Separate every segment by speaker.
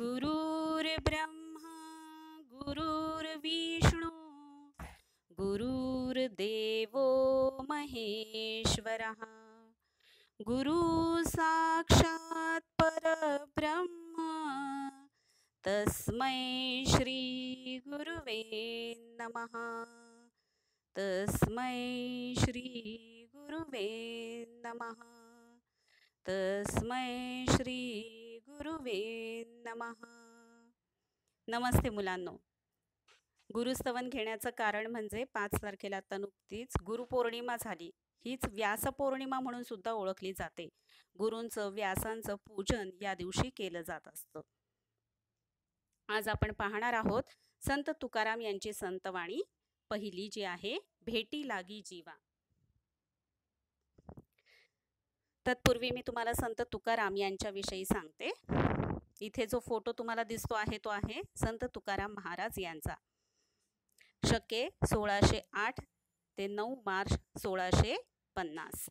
Speaker 1: गुरुर्ब्रह्मा गुरुर्विष्णू गुरुर्देवो महेश्वरः गुरु साक्षात् परब्रह्म तस्मै श्री गुरुवे नमः तस्मै श्री गुरुवे नमः तस्मै श्री गुरुवे नमः. नमस्ते मुलांनो. गुरुस्तवन घेण्याचं कारण म्हणजे 5 तारखेला आता नुकतीच गुरुपौर्णिमा झाली. हीच व्यासपौर्णिमा म्हणून सुद्धा ओळखली जाते. गुरूंचं व्यासांचं पूजन या दिवशी केलं जात असतं. आज आपण पाहणार आहोत संत तुकाराम यांची संतवाणी पहिली जी आहे भेटी लागी जीवा. तत्पूर्वी मी तुम्हाला संत तुकाराम यांच्याविषयी सांगते. इथे जो फोटो तुम्हाला दिसतो आहे तो आहे संत तुकाराम महाराज यांचा. शके 1608 ते 9 मार्च 1650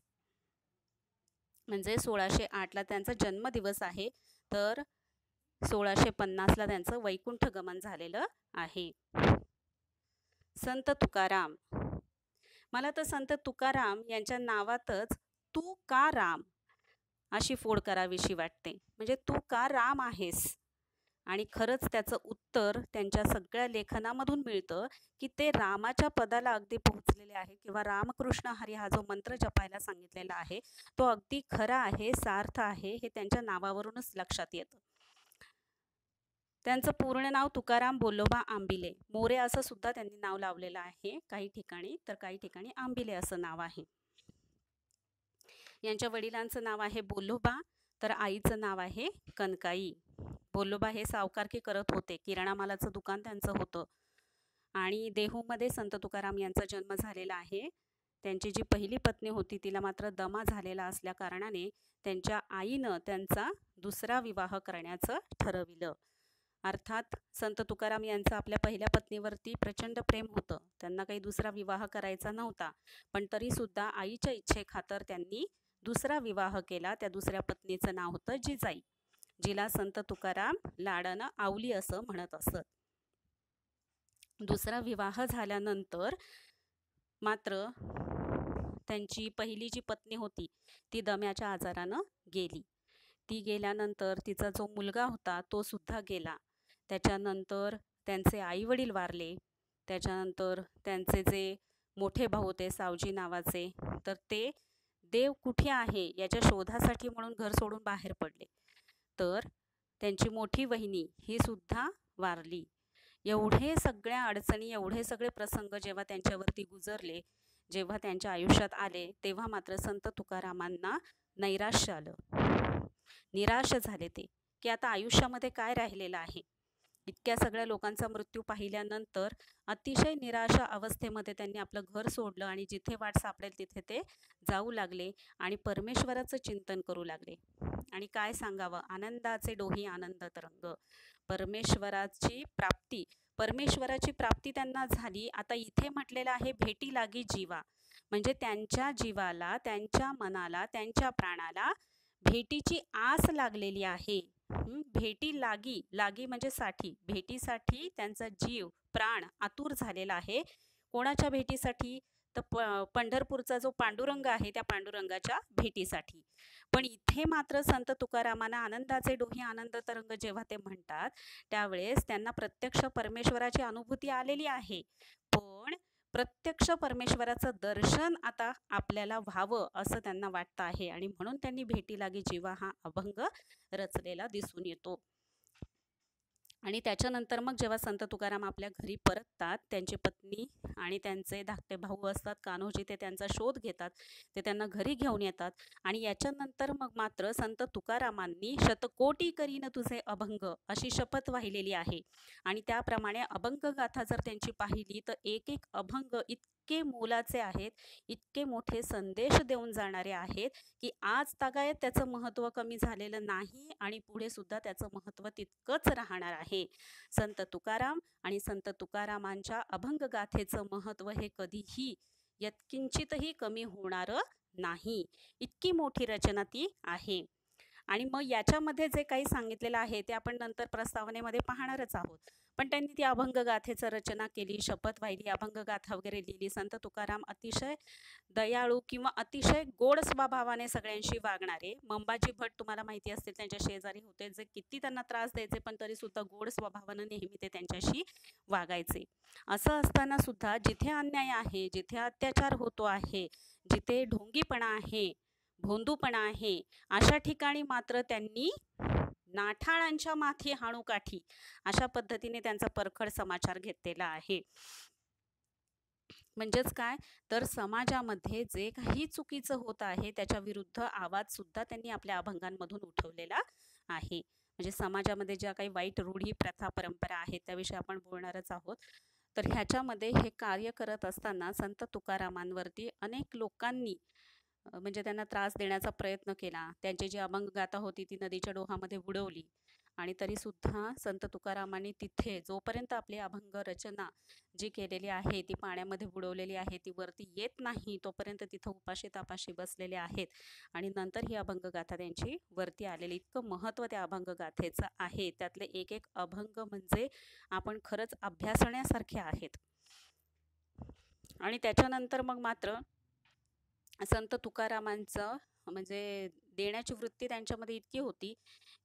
Speaker 1: म्हणजे 1608ला त्यांचा जन्मदिवस आहे, तर 1650ला त्यांचं वैकुंठ गमन झालेलं आहे. संत तुकाराम. मला तर संत तुकाराम यांच्या नावातच तू का राम अशी फोड करावीशी वाटते. म्हणजे तू का राम आहेस? आणि खरंच त्याचं उत्तर त्यांच्या सगळ्या लेखनामधून मिळतं की ते रामाच्या पदाला अगदी पोहोचलेले आहे, किंवा रामकृष्ण हरी हा जो मंत्र जपायला सांगितलेला आहे तो अगदी खरा आहे, सार्थ आहे, हे त्यांच्या नावावरूनच लक्षात येतं. त्यांचं पूर्ण नाव तुकाराम बोल्लोबा आंबिले मोरे असं सुद्धा त्यांनी नाव लावलेलं आहे काही ठिकाणी, तर काही ठिकाणी आंबिले असं नाव आहे. यांच्या वडिलांचं नाव आहे बोल्लोबा, तर आईचं नाव आहे कनकाई. बोल्लोबा हे सावकारकी करत होते, किराणा मालाचं दुकान त्यांचं होतं. आणि देहूमध्ये संत तुकाराम यांचा जन्म झालेला आहे. त्यांची जी पहिली पत्नी होती तिला मात्र दमा झालेला असल्या कारणाने त्यांच्या आईनं त्यांचा दुसरा विवाह करण्याचं ठरविलं. अर्थात संत तुकाराम यांचं आपल्या पहिल्या पत्नीवरती प्रचंड प्रेम होतं, त्यांना काही दुसरा विवाह करायचा नव्हता, पण तरीसुद्धा आईच्या इच्छेखातर त्यांनी दुसरा विवाह केला. त्या दुसऱ्या पत्नीचं नाव होतं जिजाई, जिला संत तुकाराम लाडानं आवली असं म्हणत असत. दुसरा विवाह झाल्यानंतर मात्र त्यांची पहिली जी पत्नी होती ती दम्याच्या आजारानं गेली. ती गेल्यानंतर तिचा जो मुलगा होता तो सुद्धा गेला. त्याच्यानंतर त्यांचे आईवडील वारले. त्याच्यानंतर त्यांचे जे मोठे भाऊ होते सावजी नावाचे, तर ते देव कुठे आहे याच्या शोधासाठी म्हणून घर सोडून बाहेर पडले. तर त्यांची मोठी वहिनी ही सुद्धा वारली. एवढे सगळ्या अडचणी, एवढे सगळे प्रसंग जेव्हा त्यांच्यावरती गुजरले, जेव्हा त्यांच्या आयुष्यात आले, तेव्हा मात्र संत तुकारामांना नैराश्य आलं. निराश झाले ते की आता आयुष्यामध्ये काय राहिलेलं आहे. इतक्या सगळ्या लोकांचा मृत्यू पाहिल्यानंतर अतिशय निराशा अवस्थेमध्ये त्यांनी आपलं घर सोडलं आणि जिथे वाट सापडेल तिथे ते जाऊ लागले आणि परमेश्वराचं चिंतन करू लागले. आणि काय सांगावं, आनंदाचे डोही आनंद तरंग. परमेश्वराची प्राप्ती त्यांना झाली. आता इथे म्हटलेलं आहे भेटी लागी जीवा, म्हणजे त्यांच्या जीवाला, त्यांच्या मनाला, त्यांच्या प्राणाला भेटीची आस लागलेली आहे. भेटी लागी, लागी म्हणजे साठी, भेटीसाठी त्यांचा जीव प्राण आतुर झालेला आहे. कोणाच्या भेटीसाठी? तर पंढरपूरचा जो पांडुरंग आहे त्या पांडुरंगाच्या भेटीसाठी. पण इथे मात्र संत तुकारामांना आनंदाचे डोही आनंद तरंग जेव्हा ते म्हणतात त्यावेळेस त्यांना प्रत्यक्ष परमेश्वराची अनुभूती आलेली आहे. पण प्रत्यक्ष परमेश्वराचं दर्शन आता आपल्याला व्हावं असं त्यांना वाटतं आहे, आणि म्हणून त्यांनी भेटी लागी जीवा हा अभंग रचलेला दिसून येतो. आणि त्याच्यानंतर मग जेव्हा संत तुकाराम आपल्या घरी परततात, त्यांची पत्नी आणि त्यांचे धाकटे भाऊ असतात कान्होजी, ते त्यांचा शोध घेतात, ते त्यांना घरी घेऊन येतात. आणि याच्यानंतर मग मात्र संत तुकारामांनी शतकोटी करीन तुझे अभंग अशी शपथ वाहिलेली आहे. आणि त्याप्रमाणे अभंग गाथा जर त्यांची पाहिली तर एक एक अभंग इतके मोलाचे आहेत, इतके मोठे संदेश देऊन जाणारे आहेत की आज तागायत त्याचं महत्त्व कमी झालेलं नाही आणि पुढे सुद्धा त्याचं महत्त्व तितकंच राहणार आहे. संत तुकाराम आणि संत तुकारामांच्या अभंगगाथेचं महत्त्व हे कधीही यत्किंचितही कमी होणार नाही. इतकी मोठी रचना ती आहे. आणि मग याच्यामध्ये जे काही सांगितलेलं आहे ते आपण नंतर प्रस्तावनेमध्ये पाहणारच आहोत. पण त्यांनी ती अभंग गाथेचं रचना केली, शपथ वाहिली, अभंग गाथा वगैरे लिहिली. संत तुकाराम अतिशय दयाळू किंवा अतिशय गोड स्वभावाने सगळ्यांशी वागणारे. मंबाजी भट तुम्हाला माहिती असतील, त्यांच्या शेजारी होते, जे किती त्यांना त्रास द्यायचे पण तरी सुद्धा गोड स्वभावानं नेहमी ते त्यांच्याशी वागायचे. असं असताना सुद्धा जिथे अन्याय आहे, जिथे अत्याचार होतो आहे, जिथे ढोंगीपणा आहे, भोंदूपणा आहे, अशा ठिकाणी मात्र त्यांनी नाठाळांच्या माथी हाणू काठी अशा पद्धतीने त्यांचा परखड समाचार घेतलेला आहे. म्हणजेच काय, तर समाजामध्ये जे काही चुकीचं होत आहे त्याच्या विरुद्ध आवाज सुद्धा त्यांनी आपल्या अभंगांमधून उठवलेला आहे. म्हणजे समाजामध्ये ज्या काही वाईट रूढी, प्रथा, परंपरा आहेत त्याविषयी आपण बोलणारच आहोत. तर ह्याच्यामध्ये हे कार्य करत असताना संत तुकारामांवरती अनेक लोकांनी म्हणजे त्यांना त्रास देण्याचा प्रयत्न केला. त्यांची जी अभंग गाथा होती ती नदीच्या डोहामध्ये बुडवली. आणि तरी सुद्धा संत तुकारामांनी तिथे जोपर्यंत आपली अभंग रचना जी केलेली आहे ती पाण्यामध्ये बुडवलेली आहे, ती वरती येत नाही तोपर्यंत तिथं उपाशी तापाशी बसलेले आहेत. आणि नंतर ही अभंग गाथा त्यांची वरती आलेली. इतकं महत्त्व त्या अभंग गाथेचं आहे. त्यातले एक एक अभंग म्हणजे आपण खरंच अभ्यासण्यासारखे आहेत. आणि त्याच्यानंतर मग मात्र संत तुकारामांचं म्हणजे देण्याची वृत्ती त्यांच्यामध्ये इतकी होती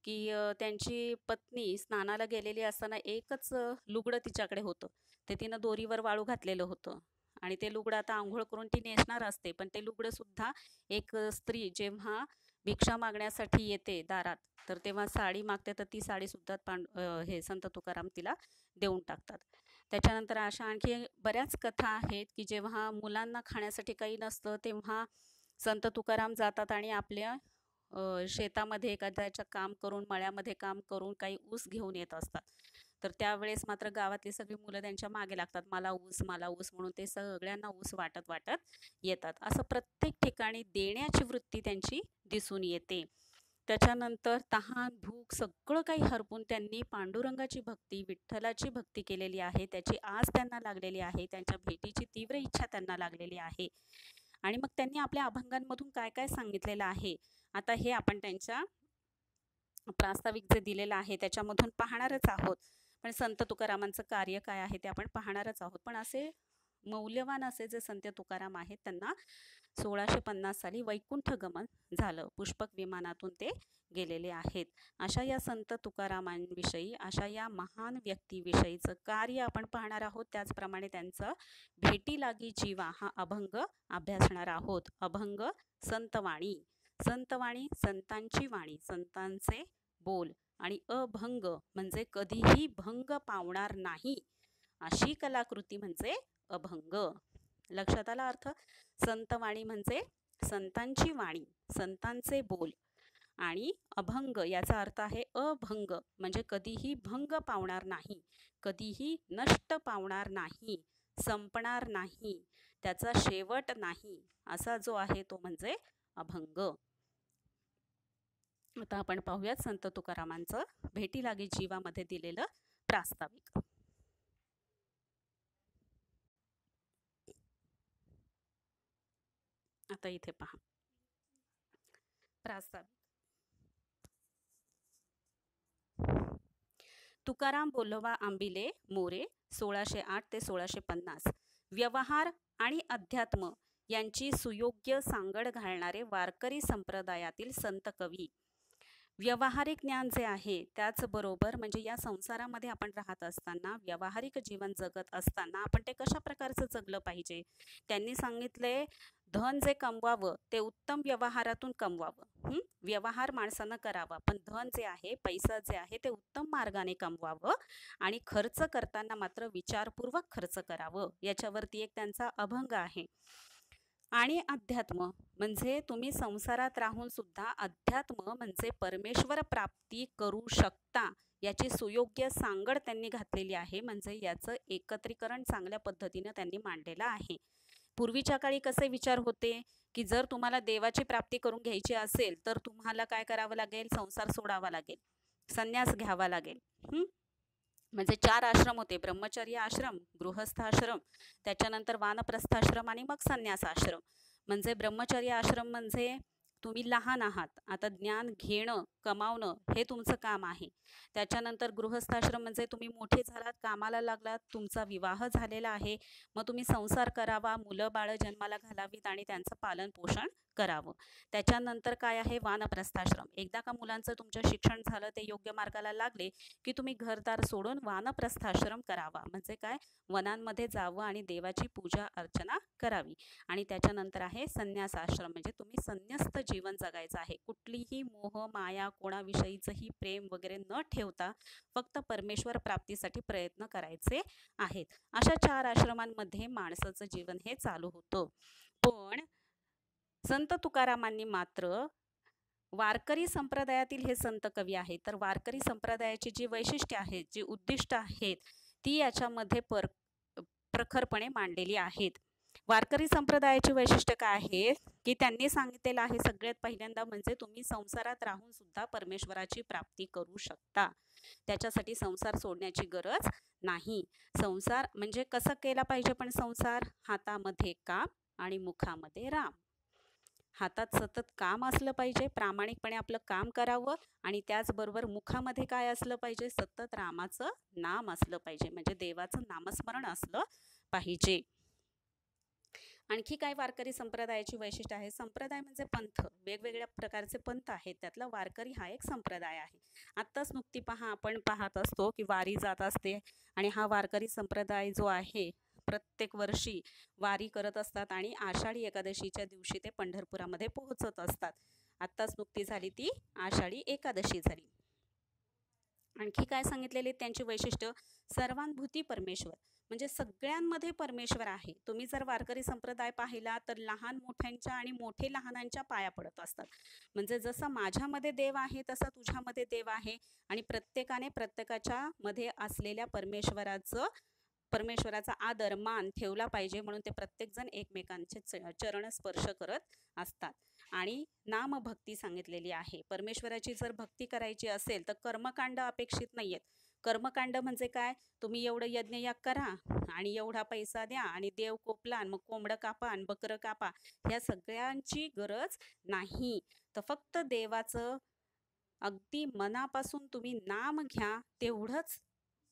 Speaker 1: की त्यांची पत्नी स्नानाला गेलेली असताना एकच लुगडं तिच्याकडे होतं. ते तिनं दोरीवर वाळू घातलेलं होतं आणि ते लुगडं आता आंघोळ करून ती नेसणार असते. पण ते लुगडं सुद्धा एक स्त्री जेव्हा भिक्षा मागण्यासाठी येते दारात, तर तेव्हा साडी मागते, तर ती साडी सुद्धा हे संत तुकाराम तिला देऊन टाकतात. त्याच्यानंतर अशा आणखी बऱ्याच कथा आहेत की जेव्हा मुलांना खाण्यासाठी काही नसतं तेव्हा संत तुकाराम जातात आणि आपल्या शेतामध्ये एखाद्याच्या काम करून, मळ्यामध्ये काम करून काही ऊस घेऊन येत असतात. तर त्यावेळेस मात्र गावातली सगळी मुलं त्यांच्या मागे लागतात, मला ऊस, मला ऊस म्हणून. ते सगळ्यांना ऊस वाटत वाटत येतात. असं प्रत्येक ठिकाणी देण्याची वृत्ती त्यांची दिसून येते. त्याच्यानंतर तहान, भूक सगळं काही हरपून त्यांनी पांडुरंगाची भक्ती, विठ्ठलाची भक्ती केलेली आहे. त्याची आस त्यांना लागलेली आहे, त्यांच्या भेटीची तीव्र इच्छा त्यांना लागलेली आहे. आणि मग त्यांनी आपल्या अभंगांमधून काय काय सांगितलेलं आहे, आता हे आपण त्यांच्या प्रास्ताविक जे दिलेलं आहे त्याच्यामधून पाहणारच आहोत. पण संत तुकारामांचं कार्य काय आहे ते आपण पाहणारच आहोत. पण असे मौल्यवान असे जे संत तुकाराम आहेत त्यांना 1650 साली वैकुंठ गमन झालं. पुष्पक विमानातून ते गेलेले आहेत. अशा या संत तुकारामांविषयी, अशा या महान व्यक्तीविषयीचं कार्य आपण पाहणार आहोत. त्याचप्रमाणे त्यांचं भेटी लागी जीवा हा अभंग अभ्यासणार आहोत. अभंग संतवाणी. संतवाणी संतांची वाणी, संतांचे बोल. आणि अभंग म्हणजे कधीही भंग पावणार नाही अशी कलाकृती म्हणजे अभंग. लक्षात आला अर्थ? संतवाणी म्हणजे संतांची वाणी, संतांचे बोल. आणि अभंग याचा अर्थ आहे अभंग, म्हणजे कधीही भंग पावणार नाही, कधीही नष्ट पावणार नाही, संपणार नाही, त्याचा शेवट नाही, असा जो आहे तो म्हणजे अभंग. आता आपण पाहूयात संत तुकारामांचं भेटी लागी जीवामध्ये दिलेलं प्रास्ताविक. आता इथे पहा प्रास्ताविक. तुकाराम बोलवा आंबिले मोरे 1608 ते 1650. व्यवहार आणि अध्यात्म यांची सुयोग्य सांगड घालणारे वारकरी संप्रदायातील संत कवी. व्यावहारिक ज्ञान जे आहे त्याचबरोबर म्हणजे या संसारामध्ये आपण राहत असताना, व्यावहारिक जीवन जगत असताना आपण ते कशा प्रकारचं जगलं पाहिजे. त्यांनी सांगितले, धन जे कमवावं ते उत्तम व्यवहारातून कमवावं. व्यवहार माणसानं करावा, पण धन जे आहे, पैसा जे आहे ते उत्तम मार्गाने कमवावं आणि खर्च करताना मात्र विचारपूर्वक खर्च करावं. याच्यावरती एक त्यांचा अभंग आहे. आणि अध्यात्म म्हणजे तुम्ही संसारात राहून सुद्धा अध्यात्म म्हणजे परमेश्वर प्राप्ती करू शकता याची सुयोग्य सांगड त्यांनी घातलेली आहे. म्हणजे याचं एकत्रीकरण चांगल्या पद्धतीने त्यांनी मांडलेलं आहे. पूर्वीच्या काळी कसे विचार होते की जर तुम्हाला देवाची प्राप्ती करून घ्यायची असेल तर तुम्हाला काय करावं लागेल, संसार सोडावा लागेल, संन्यास घ्यावा लागेल. म्हणजे 4 आश्रम होते, ब्रह्मचर्य आश्रम, गृहस्थ आश्रम, त्याच्यानंतर वानप्रस्थ आश्रम आणि मग संन्यास आश्रम. म्हणजे ब्रह्मचर्य आश्रम म्हणजे तुम्ही लहान आहात, आता ज्ञान घेणं कमावणं हे तुमचं काम आहे. त्याच्यानंतर गृहस्थाश्रम म्हणजे तुम्ही मोठे झालात, कामाला लागलात, तुमचा विवाह झालेला आहे, मग तुम्ही संसार करावा, मुलं बाळं जन्माला घालावीत आणि त्यांचं पालन पोषण करावं. त्याच्यानंतर काय आहे, वानप्रस्थाश्रम. एकदा का मुलांचं तुमचं शिक्षण झालं, ते योग्य मार्गाला लागले की तुम्ही घरदार सोडून वानप्रस्थाश्रम करावा. म्हणजे काय, वनांमध्ये जावं आणि देवाची पूजा अर्चना करावी. आणि त्याच्यानंतर आहे संन्यासाश्रम. म्हणजे तुम्ही संन्यस्त जीवन जगायचं आहे. कुठलीही मोह माया कोणाविषयीचंही प्रेम वगैरे न ठेवता फक्त परमेश्वर प्राप्तीसाठी प्रयत्न करायचे आहेत. अशा 4 आश्रमांमध्ये माणसाचं जीवन हे चालू होतं. पण संत तुकारामांनी मात्र वारकरी संप्रदायातील हे संत कवी आहेत, तर वारकरी संप्रदायाची जी वैशिष्ट्ये आहेत, जी उद्दिष्ट आहेत, ती याच्यामध्ये प्रखरपणे मांडलेली आहेत. वारकरी संप्रदायाची वैशिष्ट्य काय आहे की त्यांनी सांगितलेलं आहे सगळ्यात पहिल्यांदा म्हणजे तुम्ही संसारात राहून सुद्धा परमेश्वराची प्राप्ती करू शकता. त्याच्यासाठी संसार सोडण्याची गरज नाही. संसार म्हणजे कसा केला पाहिजे, पण संसार हातामध्ये काम आणि मुखामध्ये राम. हातात सतत काम असलं पाहिजे, प्रामाणिकपणे आपलं काम करावं आणि त्याचबरोबर मुखामध्ये काय असलं पाहिजे, सतत रामाचं नाम असलं पाहिजे, म्हणजे देवाचं नामस्मरण असलं पाहिजे. आणखी काय वारकरी संप्रदायाची वैशिष्ट्य आहे. संप्रदाय म्हणजे पंथ, वेगवेगळ्या प्रकारचे पंथ आहेत, त्यातला वारकरी हा एक संप्रदाय आहे. आत्ताच नुकती आपण पाहत असतो की वारी जात असते आणि हा वारकरी संप्रदाय जो आहे प्रत्येक वर्षी वारी करत असतात आणि आषाढी एकादशीच्या दिवशी ते पंढरपुरामध्ये पोहोचत असतात. आत्ताच नुकती झाली ती आषाढी एकादशी झाली. आणखी काय सांगितलेले त्यांची वैशिष्ट्य, सर्वांभूती परमेश्वर, म्हणजे सगळ्यांमध्ये परमेश्वर आहे. तुम्ही जर वारकरी संप्रदाय पाहिला तर लहान मोठ्यांच्या आणि मोठे लहानांच्या पाया पडत असतात. म्हणजे जसं माझ्यामध्ये देव आहे तसा तुझ्यामध्ये देव आहे आणि प्रत्येकाने प्रत्येकाच्या मध्ये असलेल्या परमेश्वराचा आदर मान ठेवला पाहिजे, म्हणून ते प्रत्येकजण एकमेकांचे चरण स्पर्श करत असतात. आणि नामभक्ती सांगितलेली आहे. परमेश्वराची जर भक्ती करायची असेल तर कर्मकांड अपेक्षित नाहीयेत. कर्मकांड म्हणजे काय, तुम्ही एवढं यज्ञयाग करा आणि एवढा पैसा द्या आणि देव कोपला, मग कोंबडं कापा आणि बकरं कापा, ह्या सगळ्यांची गरज नाही. तर फक्त देवाचं अगदी मनापासून तुम्ही नाम घ्या, तेवढंच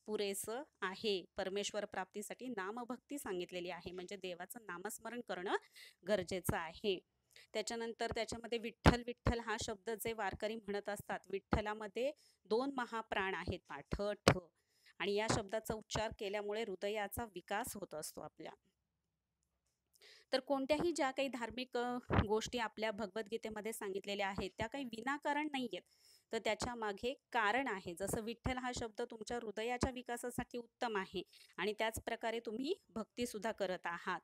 Speaker 1: पुरेसं आहे. परमेश्वर प्राप्तीसाठी नामभक्ती सांगितलेली आहे, म्हणजे देवाचं नामस्मरण करणं गरजेचं आहे. त्याच्यानंतर त्याच्यामध्ये विठ्ठल विठ्ठल हा शब्द जे वारकरी म्हणत असतात, विठ्ठलामध्ये 2 महाप्राण आहेत, पाठ ठ, आणि या शब्दाचा उच्चार केल्यामुळे हृदयाचा विकास होत असतो आपल्या. तर कोणत्याही ज्या काही धार्मिक गोष्टी आपल्या भगवद्गीतेमध्ये सांगितलेल्या आहेत त्या काही विनाकारण नाहीयेत, तर त्याच्या मागे कारण आहे. जसं विठ्ठल हा शब्द तुमच्या हृदयाच्या विकासासाठी उत्तम आहे आणि त्याच प्रकारे तुम्ही भक्ती सुद्धा करत आहात.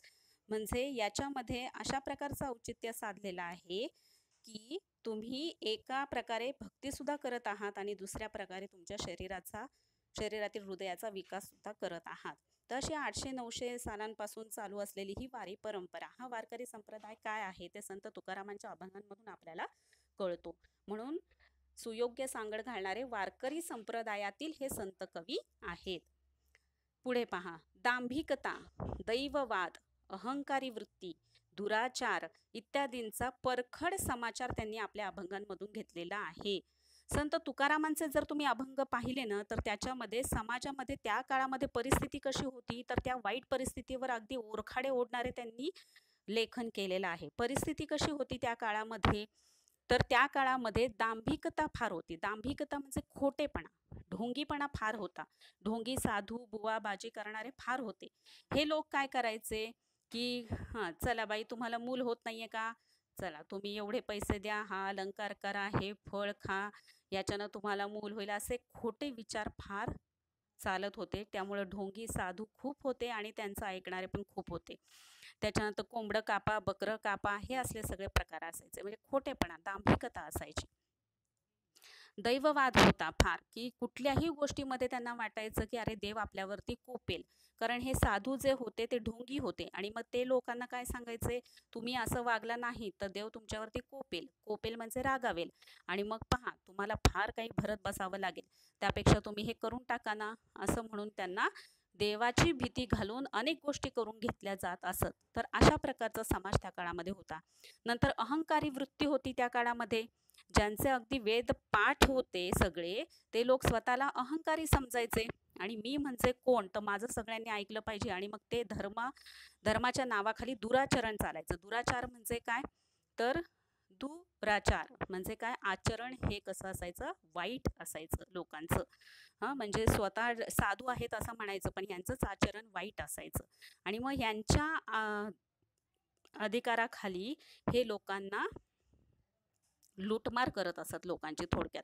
Speaker 1: म्हणजे याच्यामध्ये अशा प्रकारचं औचित्य साधलेलं आहे की तुम्ही एका प्रकारे भक्ती सुद्धा करत आहात आणि दुसऱ्या प्रकारे तुमच्या शरीरातील हृदयाचा विकास सुद्धा करत आहात. तर अशी 800-900 सालांपासून चालू असलेली ही वारी परंपरा, हा वारकरी संप्रदाय काय आहे ते संत तुकारामांच्या अभंगांमधून आपल्याला कळतो. म्हणून सुयोग्य सांगड घालणारे वारकरी संप्रदायातील हे संत कवी आहेत. पुढे पहा, दांभिकता, दैववाद, अहंकारी वृत्ती, दुराचार इत्यादींचा परखड समाचार त्यांनी आपल्या अभंगांमधून घेतलेला आहे. संत तुकारामांचे जर तुम्ही अभंग पाहिले ना, तर त्याच्यामध्ये समाजामध्ये त्या काळामध्ये परिस्थिती कशी होती, तर त्या वाईट परिस्थितीवर अगदी ओरखाडे ओढणारे त्यांनी लेखन केलेलं आहे. परिस्थिती कशी होती त्या काळामध्ये, तर त्या काळामध्ये दांभिकता फार होती. दांभिकता म्हणजे खोटेपणा, ढोंगीपणा फार होता. ढोंगी साधू बुवा बाजी करणारे फार होते. हे लोक काय करायचे की चला बाई, तुम्हाला मूल होत नाहीये का, चला तुम्ही एवढे पैसे द्या, हा अलंकार करा, हे फळ खा, याच्यानं तुम्हाला मूल होईल, असे खोटे विचार फार चालत होते. त्यामुळे ढोंगी साधू खूप होते आणि त्यांचं ऐकणारे पण खूप होते. त्याच्यानंतर कोंबडं कापा, बकरं कापा, हे असले सगळे प्रकार असायचे, म्हणजे खोटेपणा, दांभिकता असायची. दैववाद होता फार, की कुठल्याही गोष्टीमध्ये त्यांना वाटायचं की अरे देव आपल्यावरती कोपेल, कारण हे साधू जे होते ते ढोंगी होते आणि मग ते लोकांना काय सांगायचे, तुम्ही असं वागला नाही तर देव तुमच्यावरती कोपेल म्हणजे रागावेल आणि मग पहा तुम्हाला फार काही भरत बसावं लागेल, त्यापेक्षा तुम्ही हे करून टाका ना, असं म्हणून त्यांना देवाची भीती घालून अनेक गोष्टी करून घेतल्या जात असत. तर अशा प्रकारचा समाज त्या काळामध्ये होता. नंतर अहंकारी वृत्ती होती त्या काळामध्ये. ज्यांचे अगदी वेद पाठ होते सगळे, ते लोक स्वतःला अहंकारी समजायचे आणि मी म्हणजे कोण, तर माझं सगळ्यांनी ऐकलं पाहिजे. आणि मग ते धर्माच्या नावाखाली दुराचरण चालायचं. दुराचार म्हणजे काय, तर दुराचार म्हणजे काय, आचरण हे कसं असायचं, वाईट असायचं लोकांचं. म्हणजे स्वतः साधू आहेत असं म्हणायचं, पण यांचंच आचरण वाईट असायचं. आणि मग यांच्या अधिकाराखाली हे लोकांना लूटमार करत असत लोकांची थोडक्यात.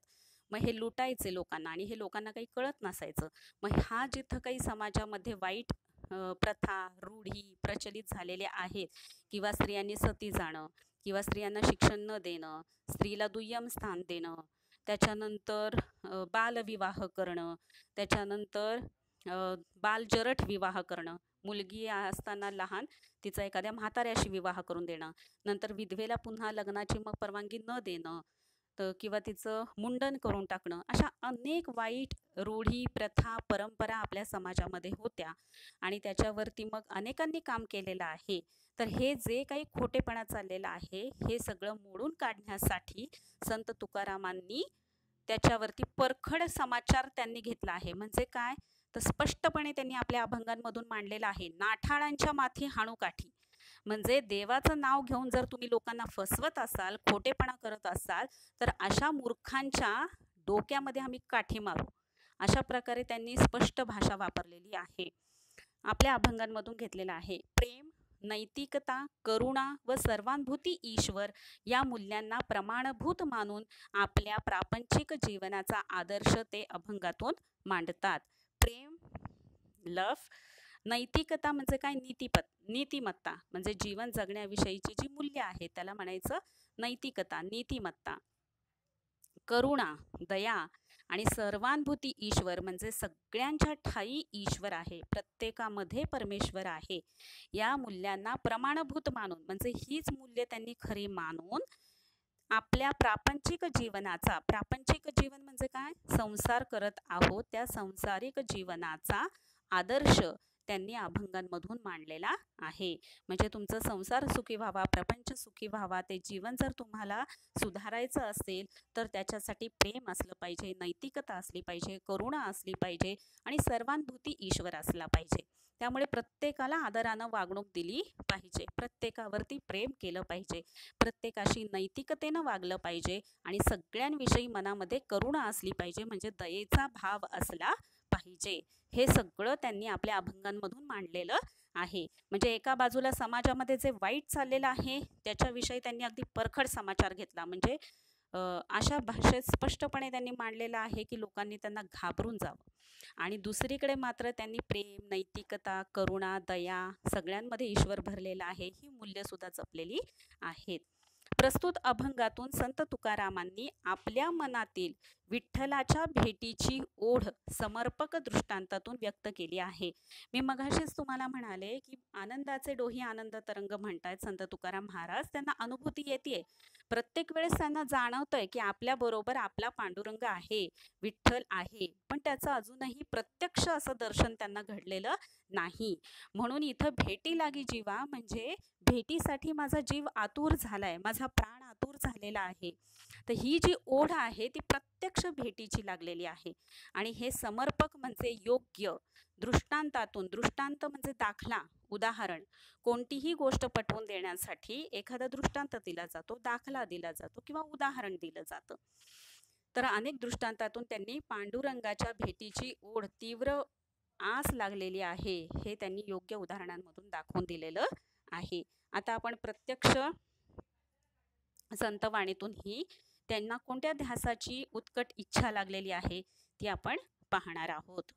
Speaker 1: मग हे लुटायचे लोकांना आणि हे लोकांना काही कळत नसायचं. मग हा जिथं काही समाजामध्ये वाईट प्रथा रूढी प्रचलित झालेल्या आहेत, किंवा स्त्रियांनी सती जाणं, किंवा स्त्रियांना शिक्षण न देणं, स्त्रीला दुय्यम स्थान देणं, त्याच्यानंतर बालविवाह करणं, त्याच्यानंतर बालजरठ विवाह करणं, मुलगी असताना लहान तिचा एखाद्या म्हाताऱ्याशी विवाह करून देणं, नंतर विधवेला पुन्हा लग्नाची मग परवानगी न देणं, तर किंवा तिचं मुंडन करून टाकणं, अशा अनेक वाईट रूढी प्रथा परंपरा आपल्या समाजामध्ये होत्या. आणि त्याच्यावरती मग अनेकांनी काम केलेलं आहे. तर हे जे काही खोटेपणा चाललेला आहे, हे सगळं मोडून काढण्यासाठी संत तुकारामांनी त्याच्यावरती परखड समाचार त्यांनी घेतला आहे. म्हणजे काय, तर स्पष्टपणे त्यांनी आपल्या अभंगांमधून मांडलेलं आहे, नाठाळांच्या माथी हाणू काठी. म्हणजे देवाचं नाव घेऊन जर तुम्ही लोकांना फसवत असाल, खोटेपणा करत असाल, तर अशा मूर्खांच्या डोक्यामध्ये आम्ही काठी मारू. अशा प्रकारे त्यांनी स्पष्ट भाषा वापरलेली आहे. आपल्या अभंगांमधून घेतलेला आहे. प्रेम, नैतिकता, करुणा व सर्वानुभूती ईश्वर या मूल्यांना प्रमाणभूत मानून आपल्या प्रापंचिक जीवनाचा आदर्श ते अभंगातून मांडतात. प्रेम, लव्ह, नैतिकता म्हणजे काय, नीतिमत्ता म्हणजे जीवन जगण्याविषयीची जी मूल्य आहेत त्याला म्हणायचं नैतिकता, नीतिमत्ता. करुणा, दया आणि सर्वानुभूती ईश्वर म्हणजे सगळ्यांच्या ठायी ईश्वर आहे, प्रत्येकामध्ये परमेश्वर आहे. या मूल्यांना प्रमाणभूत मानून म्हणजे हीच मूल्य त्यांनी खरी मानून आपल्या प्रापंचिक जीवनाचा, प्रापंचिक जीवन म्हणजे काय, संसार करत आहोत त्या संसारिक जीवनाचा आदर्श त्यांनी अभंगांमधून मांडलेला आहे. म्हणजे तुमचा संसार सुखी व्हावा, प्रपंच सुखी व्हावा, ते जीवन जर तुम्हाला सुधारायचं असेल तर त्याच्यासाठी प्रेम असलं पाहिजे, नैतिकता असली पाहिजे, करुणा असली पाहिजे आणि सर्वानुभूती ईश्वर असला पाहिजे. त्यामुळे प्रत्येकाला आदरानं वागणूक दिली पाहिजे, प्रत्येकावरती प्रेम केलं पाहिजे, प्रत्येकाशी नैतिकतेनं वागलं पाहिजे आणि सगळ्यांविषयी मनामध्ये करुणा असली पाहिजे, म्हणजे दयेचा भाव असला पाहिजे. हे सगळं त्यांनी आपल्या अभंगांमधून मांडलेलं आहे. म्हणजे एका बाजूला समाजामध्ये जे वाईट चाललेलं आहे त्याच्याविषयी त्यांनी अगदी परखड समाचार घेतला. म्हणजे अशा भाषेत स्पष्टपणे त्यांनी मांडलेलं आहे की लोकांनी त्यांना घाबरून जावं. आणि दुसरीकडे मात्र त्यांनी प्रेम, नैतिकता, करुणा, दया सगळ्यांमध्ये ईश्वर भरलेला आहे, ही मूल्य सुद्धा जपलेली आहेत. प्रस्तुत अभंगातून संत तुकारामांनी आपल्या मनातील विठ्ठलाच्या भेटीची ओढ समर्पक दृष्टांतातून व्यक्त केली आहे. मी मगाशीच तुम्हाला म्हणाले की आनंदाचे डोही आनंद तरंग म्हणतायत संत तुकाराम महाराज. त्यांना अनुभूती येते, प्रत्येक वेळेस त्यांना जाणवतंय की आपल्या बरोबर आपला पांडुरंग आहे, विठ्ठल आहे, पण त्याचं अजूनही प्रत्यक्ष असं दर्शन त्यांना घडलेलं नाही. म्हणून इथं भेटी लागी जीवा म्हणजे भेटीसाठी माझा जीव आतुर झालाय, माझा प्राण आतुर झालेला आहे. तर ही जी ओढ आहे ती प्रत्यक्ष भेटीची लागलेली आहे. आणि हे समर्पक म्हणजे योग्य दृष्टांतातून, दृष्टांत म्हणजे दाखला, उदाहरण, कोणतीही गोष्ट पटवून देण्यासाठी एखादा दृष्टांत दिला जातो, दाखला दिला जातो किंवा उदाहरण दिलं जातं. तर अनेक दृष्टांतातून त्यांनी पांडुरंगाच्या भेटीची ओढ, तीव्र आस लागलेली आहे, हे त्यांनी योग्य उदाहरणांमधून दाखवून दिलेलं आहे. आता आपण प्रत्यक्ष संतवाणीतून ही त्यांना कोणत्या ध्यासाची उत्कट इच्छा लागलेली आहे ती आपण पाहणार आहोत.